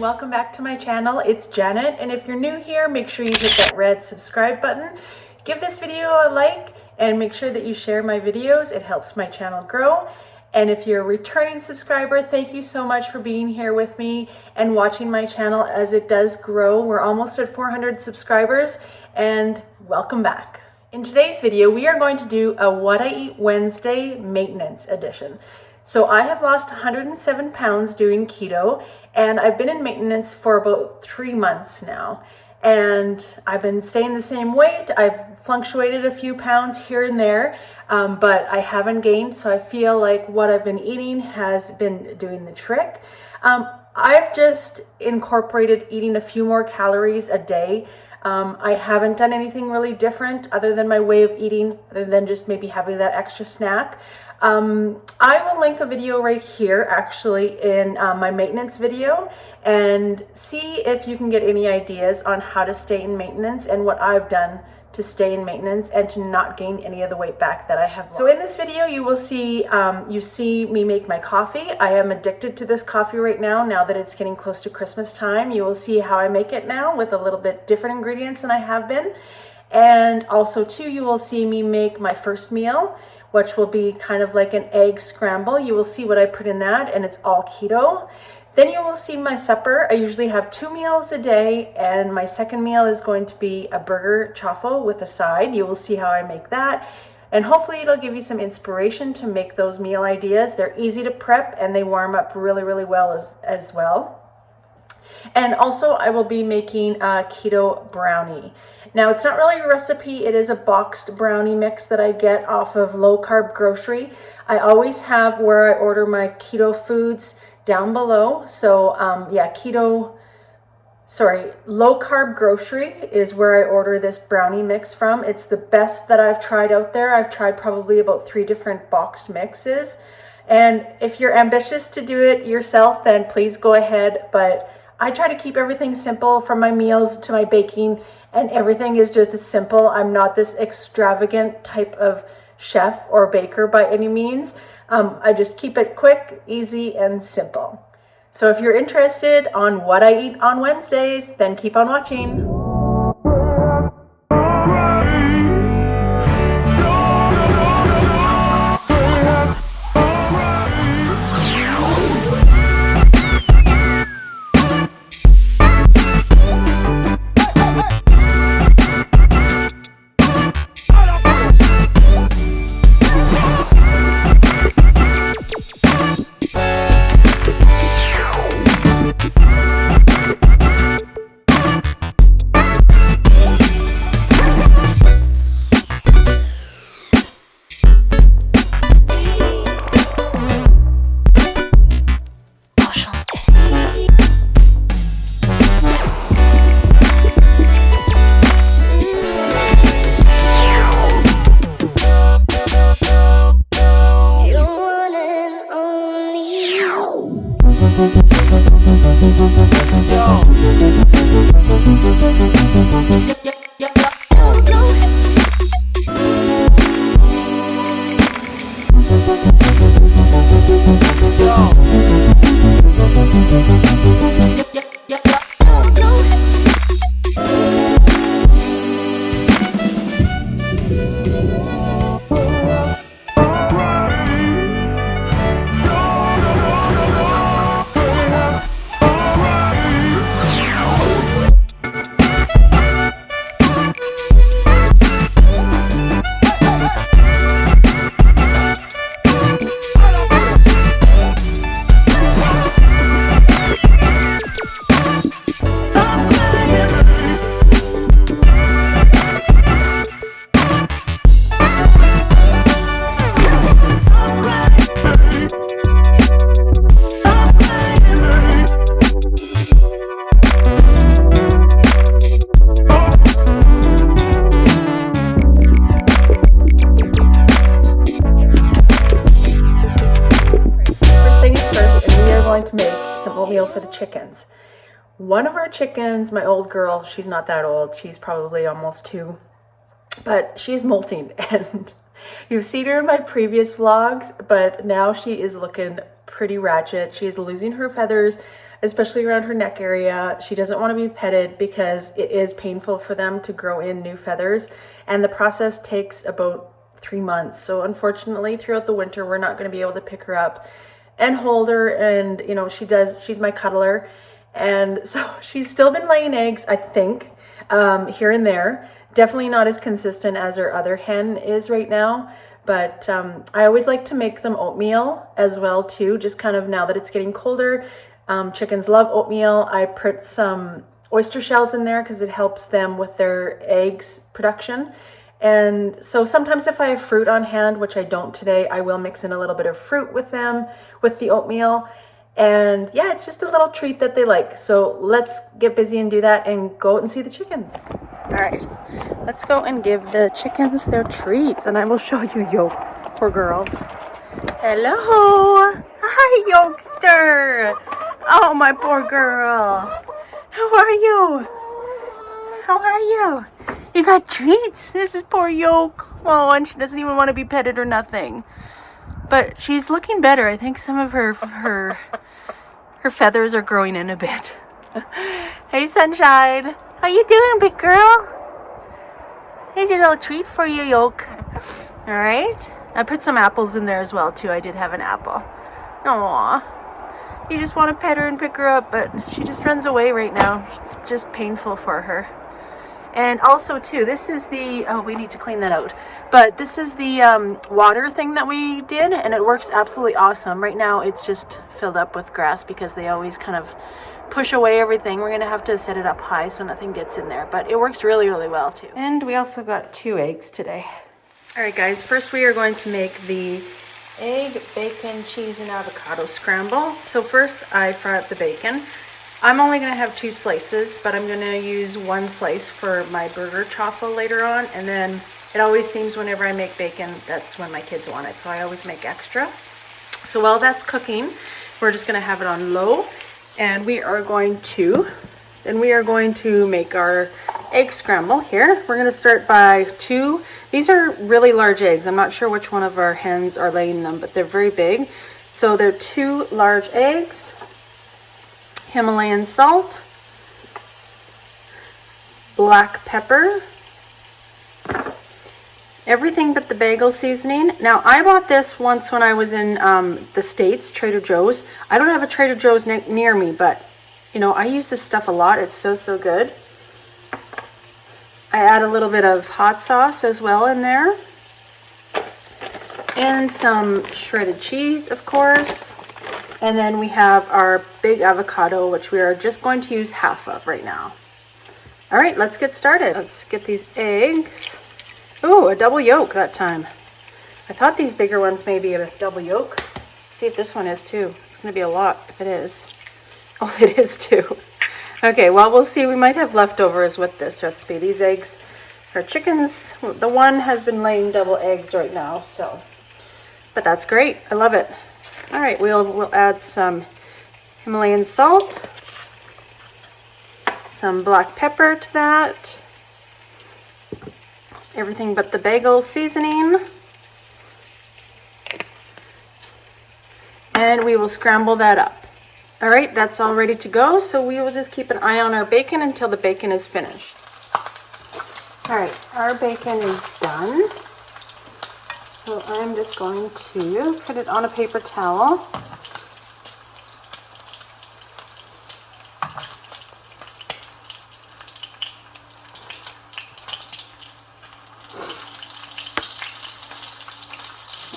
welcome back to my channel. It's Janet, and if you're new here, make sure you hit that red subscribe button. Give this video a like and make sure that you share my videos. It helps my channel grow. And if you're a returning subscriber, thank you so much for being here with me and watching my channel as it does grow. We're almost at 400 subscribers, and welcome back. In today's video, we are going to do a What I Eat Wednesday maintenance edition. So I have lost 107 pounds doing keto, and I've been in maintenance for about 3 months now. And I've been staying the same weight. I've fluctuated a few pounds here and there, but I haven't gained. So I feel like what I've been eating has been doing the trick. I've just incorporated eating a few more calories a day. I haven't done anything really different other than my way of eating, other than just maybe having that extra snack. I will link a video right here actually in my maintenance video, and see if you can get any ideas on how to stay in maintenance and what I've done to stay in maintenance and to not gain any of the weight back that I have lost. So in this video you will see me make my coffee. I am addicted to this coffee right now that it's getting close to Christmas time. You will see how I make it now with a little bit different ingredients than I have been. And also too, you will see me make my first meal, which will be kind of like an egg scramble. You will see what I put in that, and it's all keto. Then you will see my supper. I usually have 2 meals a day, and my second meal is going to be a burger chaffle with a side. You will see how I make that, and hopefully it'll give you some inspiration to make those meal ideas. They're easy to prep, and they warm up really, really well as well. And also I will be making a keto brownie. Now, it's not really a recipe, it is a boxed brownie mix that I get off of Low Carb Grocery. I always have where I order my keto foods down below. So Low Carb Grocery is where I order this brownie mix from. It's the best that I've tried out there. I've tried probably about 3 different boxed mixes. And if you're ambitious to do it yourself, then please go ahead. But I try to keep everything simple, from my meals to my baking, and everything is just as simple. I'm not this extravagant type of chef or baker by any means. I just keep it quick, easy, and simple. So if you're interested on what I eat on Wednesdays, then keep on watching. To make some oatmeal for the chickens. One of our chickens, my old girl, she's not that old, she's probably almost 2, but she's molting, and you've seen her in my previous vlogs, but now she is looking pretty ratchet. She is losing her feathers, especially around her neck area. She doesn't want to be petted because it is painful for them to grow in new feathers, and the process takes about 3 months. So unfortunately, throughout the winter, we're not going to be able to pick her up and hold her. And you know, she's my cuddler, and so she's still been laying eggs, I think, here and there. Definitely not as consistent as our other hen is right now. But I always like to make them oatmeal as well too, just kind of now that it's getting colder. Chickens love oatmeal. I put some oyster shells in there because it helps them with their eggs production. And so sometimes if I have fruit on hand, which I don't today, I will mix in a little bit of fruit with them, with the oatmeal. And yeah, it's just a little treat that they like. So let's get busy and do that and go out and see the chickens. All right, let's go and give the chickens their treats, and I will show you Yoke, poor girl. Hello. Hi, Yokester. Oh, my poor girl. How are you? How are you? You got treats. This is poor Yoke. Oh, and she doesn't even want to be petted or nothing. But she's looking better. I think some of her feathers are growing in a bit. Hey, Sunshine. How you doing, big girl? Here's a little treat for you, Yoke. All right. I put some apples in there as well, too. I did have an apple. Aww. You just want to pet her and pick her up, but she just runs away right now. It's just painful for her. And also, too, this is the... Oh, we need to clean that out. But this is the water thing that we did, and it works absolutely awesome. Right now, it's just filled up with grass because they always kind of push away everything. We're going to have to set it up high so nothing gets in there. But it works really, really well, too. And we also got 2 eggs today. All right, guys. First, we are going to make the egg, bacon, cheese, and avocado scramble. So first, I fry up the bacon. I'm only going to have 2 slices, but I'm going to use 1 slice for my burger chaffle later on. And then it always seems whenever I make bacon, that's when my kids want it. So I always make extra. So while that's cooking, we're just going to have it on low. And we are going to make our egg scramble here. We're going to start by 2. These are really large eggs. I'm not sure which one of our hens are laying them, but they're very big. So they're 2 large eggs. Himalayan salt, black pepper, everything but the bagel seasoning. Now, I bought this once when I was in the States, Trader Joe's. I don't have a Trader Joe's near me, but, you know, I use this stuff a lot. It's so, so good. I add a little bit of hot sauce as well in there. And some shredded cheese, of course. And then we have our big avocado, which we are just going to use half of right now. All right, let's get started. Let's get these eggs. Ooh, a double yolk that time. I thought these bigger ones may be a double yolk. See if this one is too. It's going to be a lot if it is. Oh, it is too. Okay, well, we'll see. We might have leftovers with this recipe. These eggs are chickens. The one has been laying double eggs right now, so. But that's great. I love it. All right, we'll add some Himalayan salt, some black pepper to that, everything but the bagel seasoning, and we will scramble that up. All right, that's all ready to go, so we will just keep an eye on our bacon until the bacon is finished. All right, our bacon is done. So I'm just going to put it on a paper towel.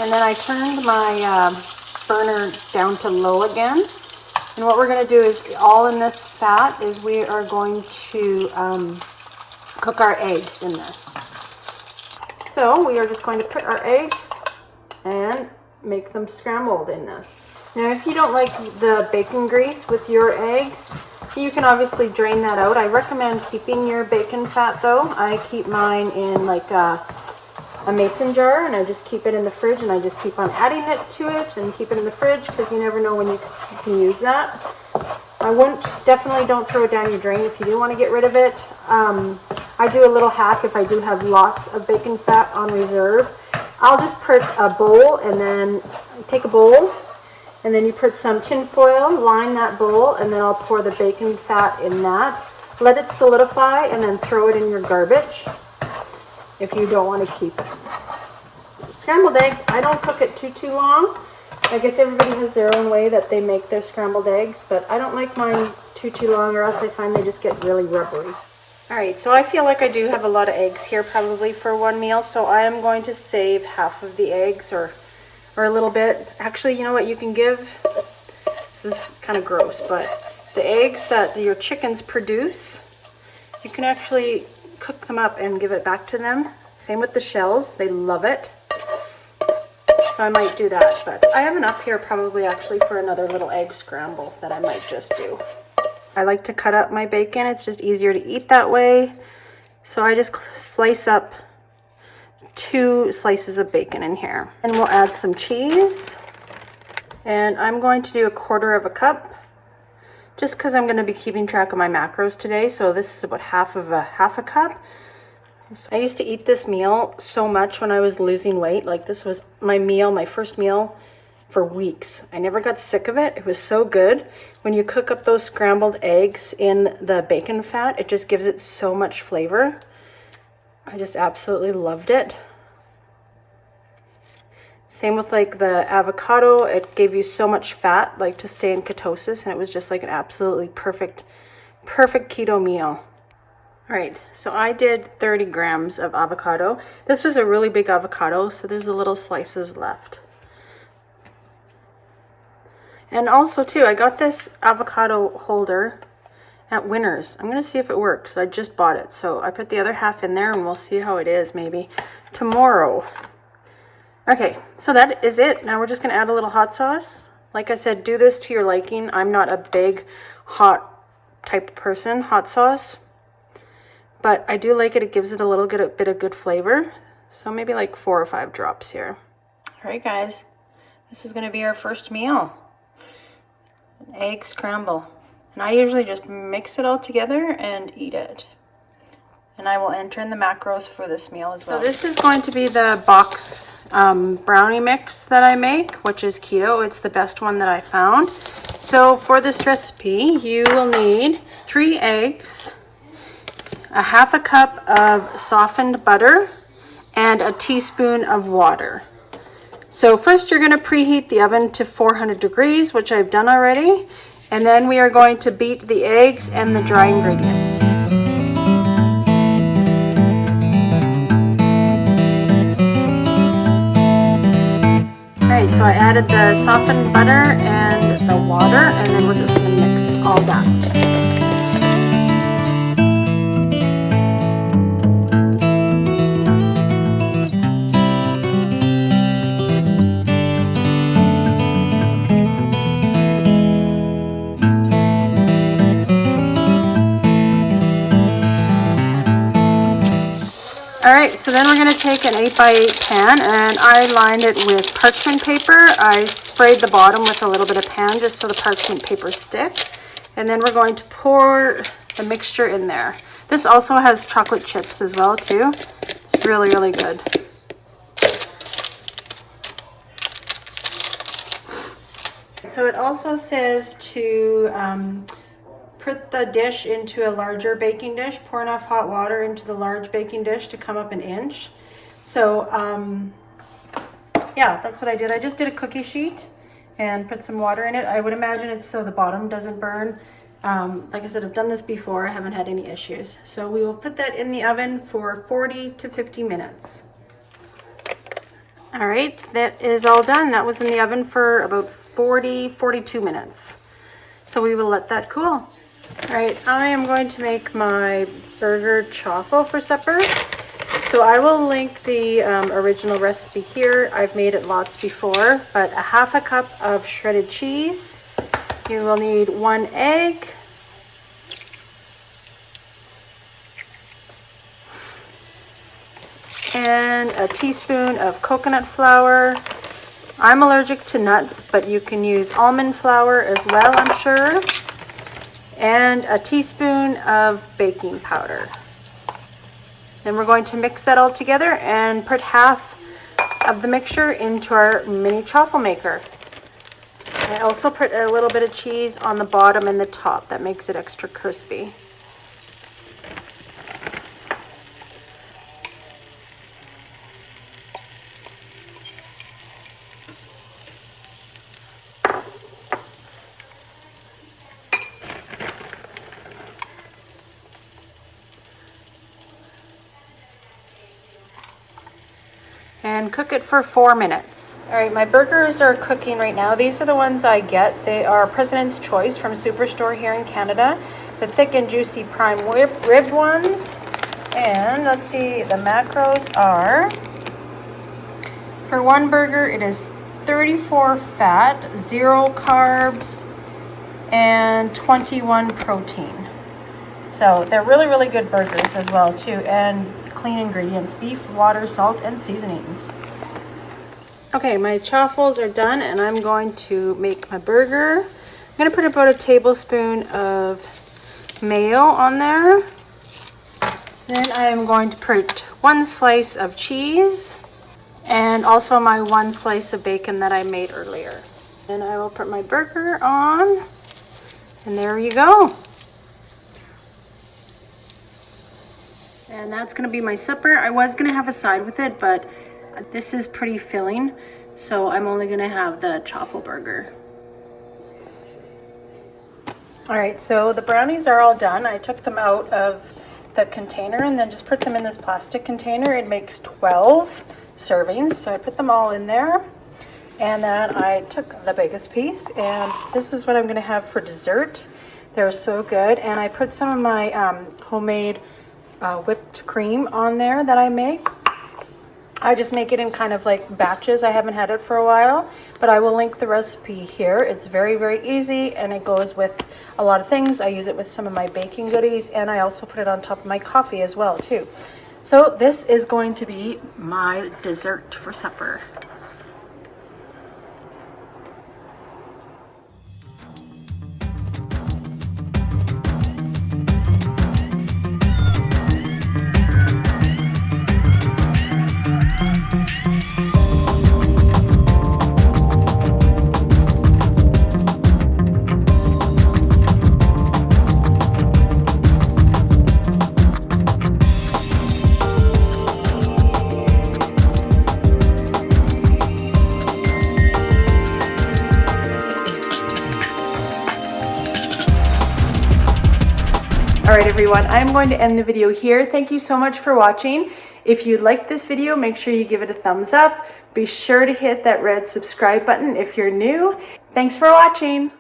And then I turned my burner down to low again. And what we're going to do is, all in this fat, is we are going to cook our eggs in this. So we are just going to put our eggs and make them scrambled in this. Now, if you don't like the bacon grease with your eggs, you can obviously drain that out. I recommend keeping your bacon fat though. I keep mine in like a mason jar, and I just keep it in the fridge, and I just keep on adding it to it and keep it in the fridge because you never know when you can use that. Definitely don't throw it down your drain if you do want to get rid of it. I do a little hack if I do have lots of bacon fat on reserve. I'll just put a bowl, and then take a bowl And then you put some tin foil, line that bowl, and then I'll pour the bacon fat in that. Let it solidify and then throw it in your garbage if you don't want to keep it. Scrambled eggs, I don't cook it too long. I guess everybody has their own way that they make their scrambled eggs, but I don't like mine too long, or else I find they just get really rubbery. All right, so I feel like I do have a lot of eggs here probably for one meal, so I am going to save half of the eggs or a little bit. Actually, you know what you can give? This is kind of gross, but the eggs that your chickens produce, you can actually cook them up and give it back to them. Same with the shells, they love it. So I might do that, but I have enough here probably actually for another little egg scramble that I might just do. I like to cut up my bacon, it's just easier to eat that way. So I just slice up 2 slices of bacon in here. And we'll add some cheese. And I'm going to do 1/4 cup, just because I'm going to be keeping track of my macros today. So this is about half a cup. I used to eat this meal so much when I was losing weight. Like, this was my meal, my first meal for weeks. I never got sick of it. It was so good. When you cook up those scrambled eggs in the bacon fat, it just gives it so much flavor. I just absolutely loved it. Same with like the avocado. It gave you so much fat, like to stay in ketosis, and it was just like an absolutely perfect keto meal. All right, so I did 30 grams of avocado. This was a really big avocado, so there's the little slices left. And also too, I got this avocado holder at Winners. I'm gonna see if it works. I just bought it, so I put the other half in there and we'll see how it is maybe tomorrow. Okay, so that is it. Now we're just gonna add a little hot sauce. Like I said, do this to your liking. I'm not a big hot type of person, hot sauce. But I do like it. It gives it a little bit of good flavor. So maybe like 4 or 5 drops here. All right, guys. This is going to be our first meal. An egg scramble. And I usually just mix it all together and eat it. And I will enter in the macros for this meal as well. So this is going to be the box brownie mix that I make, which is keto. It's the best one that I found. So for this recipe, you will need 3 eggs, 1/2 cup of softened butter, and a teaspoon of water. So first you're going to preheat the oven to 400 degrees, which I've done already, and then we are going to beat the eggs and the dry ingredients. Alright, so I added the softened butter and the water, and then we're just going to mix all that. Alright, so then we're going to take an 8x8 pan, and I lined it with parchment paper. I sprayed the bottom with a little bit of pan just so the parchment paper stick. And then we're going to pour the mixture in there. This also has chocolate chips as well too. It's really, really good. So it also says to put the dish into a larger baking dish, pour enough hot water into the large baking dish to come up an inch. So yeah, that's what I did. I just did a cookie sheet and put some water in it. I would imagine it's so the bottom doesn't burn. Like I said, I've done this before. I haven't had any issues. So we will put that in the oven for 40 to 50 minutes. All right, that is all done. That was in the oven for about 42 minutes. So we will let that cool. All right, I am going to make my burger chaffle for supper. So I will link the original recipe here. I've made it lots before, but 1/2 cup of shredded cheese. You will need 1 egg. And a teaspoon of coconut flour. I'm allergic to nuts, but you can use almond flour as well, I'm sure. And a teaspoon of baking powder. Then we're going to mix that all together and put half of the mixture into our mini chaffle maker. I also put a little bit of cheese on the bottom and the top. That makes it extra crispy. And cook it for 4 minutes. All right, my burgers are cooking right now. These are the ones I get. They are President's Choice from Superstore here in Canada. The thick and juicy prime rib ones. And let's see, the macros are, for one burger, it is 34 fat, 0 carbs, and 21 protein. So they're really, really good burgers as well too. And clean ingredients: beef, water, salt, and seasonings. Okay, my chaffles are done and I'm going to make my burger. I'm going to put about a tablespoon of mayo on there. Then I am going to put 1 slice of cheese and also my 1 slice of bacon that I made earlier. And I will put my burger on, and there you go. And that's gonna be my supper. I was gonna have a side with it, but this is pretty filling, so I'm only gonna have the chaffle burger. All right, so the brownies are all done. I took them out of the container and then just put them in this plastic container. It makes 12 servings, so I put them all in there. And then I took the biggest piece, and this is what I'm gonna have for dessert. They're so good. And I put some of my homemade whipped cream on there that I make. I just make it in kind of like batches. I haven't had it for a while, but I will link the recipe here. It's very, very easy, and it goes with a lot of things. I use it with some of my baking goodies, and I also put it on top of my coffee as well too. So this is going to be my dessert for supper. All right, everyone, I'm going to end the video here. Thank you so much for watching. If you liked this video, make sure you give it a thumbs up. Be sure to hit that red subscribe button if you're new. Thanks for watching.